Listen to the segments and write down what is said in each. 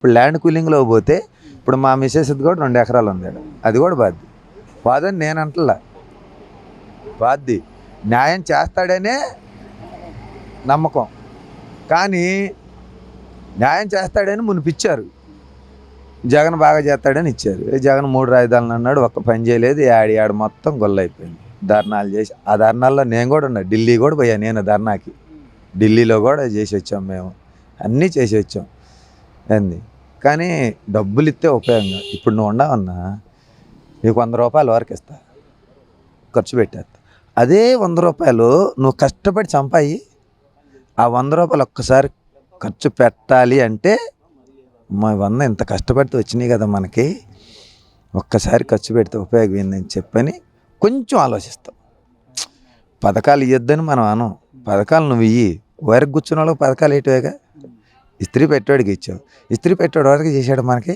ఇప్పుడు ల్యాండ్ కూలింగ్లో పోతే ఇప్పుడు మా మిస్సెస్ది కూడా 2 ఎకరాలు ఉంది, అది కూడా బాధ్యత బాధని నేను అంటలా, బాధ్యత న్యాయం చేస్తాడనే నమ్మకం. కానీ న్యాయం చేస్తాడని మునిపిచ్చారు, జగన్ బాగా చేస్తాడని ఇచ్చారు. జగన్ 3 రాజధానులు అన్నాడు, ఒక్క పని చేయలేదు. ఆడ మొత్తం గొల్లైపోయింది. ధర్నాలు చేసి ఆ ధర్నాల్లో నేను కూడా ఉన్నా, ఢిల్లీ కూడా పోయా నేను ధర్నాకి, ఢిల్లీలో కూడా చేసి వచ్చాం, మేము అన్నీ చేసి వచ్చాం ఏంది. కానీ డబ్బులు ఇస్తే ఉపయోగం. ఇప్పుడు నువ్వు ఉండవన్నా, నీకు 100 రూపాయలు వరకు ఇస్తా, ఖర్చు పెట్టేస్తా. అదే 100 రూపాయలు నువ్వు కష్టపడి చంపాయి, ఆ 100 రూపాయలు ఒక్కసారి ఖర్చు పెట్టాలి అంటే మా 100 ఇంత కష్టపడితే వచ్చినాయి కదా మనకి, ఒక్కసారి ఖర్చు పెడితే ఉపయోగం ఏందని చెప్పని కొంచెం ఆలోచిస్తాం. పథకాలు ఇవ్వద్దని మనం అనం, పథకాలు నువ్వు ఇయ్యి. వరకు కూర్చున్న వాళ్ళకి పథకాలు ఏటివేగా, ఇస్త్రీ పెట్టేవాడికి ఇచ్చావు, ఇస్త్రీ పెట్టేవాడు వరకు చేశాడు మనకి.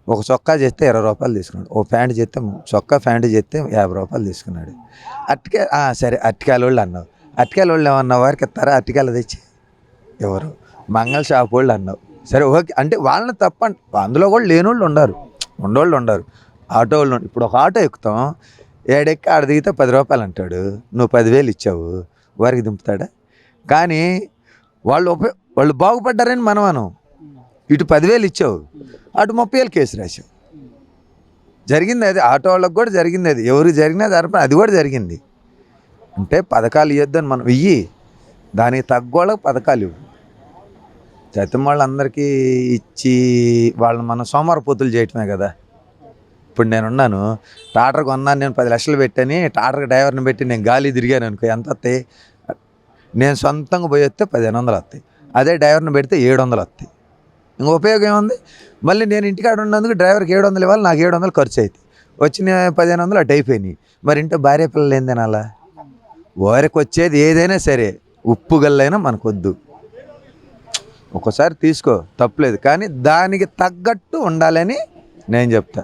ఒక చొక్కా చేస్తే 20 రూపాయలు తీసుకున్నాడు, ఓ ప్యాంటు చేస్తే చొక్కా ప్యాంటు చేస్తే 50 రూపాయలు తీసుకున్నాడు. సరే అట్టికాయల వాళ్ళు అన్నావు, అట్టికాయల వాళ్ళు ఏమన్నా వారికి ఇస్తారా? అట్టికాయలు తెచ్చి ఎవరు? మంగళ షాప్ వాళ్ళు అన్నావు, సరే ఓకే. అంటే వాళ్ళని తప్పండి, అందులో కూడా లేని వాళ్ళు ఉండరు, ఉండేవాళ్ళు ఉండరు. ఆటో వాళ్ళు ఇప్పుడు ఒక ఆటో ఎక్కుతాం, ఏడెక్కి ఆడ దిగితే 10 రూపాయలు అంటాడు, నువ్వు 10,000 ఇచ్చావు, వారికి దింపుతాడా? కానీ వాళ్ళు బాగుపడ్డారని మనం అనం. ఇటు 10,000 ఇచ్చావు, అటు 30,000 కేసు రాశావు. జరిగింది అది, ఆటో వాళ్ళకి కూడా జరిగింది అది, ఎవరికి జరిగినా అది కూడా జరిగింది. అంటే పథకాలు ఇవ్వద్దని మనం ఇయ్యి, దానికి తగ్గోళ్ళకి పథకాలు ఇవ్వు. చైతం వాళ్ళందరికీ ఇచ్చి వాళ్ళని మనం సోమవారపోతులు చేయటమే కదా. ఇప్పుడు నేనున్నాను, టాటర్ కొన్నాను, నేను 10 లక్షలు పెట్టని టాటర్ డ్రైవర్ని పెట్టి నేను గాలి తిరిగాను అనుకో, ఎంత వస్తాయి? నేను సొంతంగా పోయి వస్తే 1500 వస్తాయి, అదే డ్రైవర్ని పెడితే 700 వస్తాయి. ఇంక ఉపయోగం ఏముంది? మళ్ళీ నేను ఇంటికాడ ఉన్నందుకు డ్రైవర్కి 700 ఇవ్వాలి, నాకు 700 ఖర్చు అవుతాయి, వచ్చిన 1500 అటు అయిపోయినాయి. మరి ఇంట్లో భార్య పిల్లలు ఏం తినాలా? వారికి వచ్చేది ఏదైనా సరే ఉప్పు గల్లైనా మనకొద్దు. ఒక్కోసారి తీసుకో తప్పులేదు, కానీ దానికి తగ్గట్టు ఉండాలని నేను చెప్తా.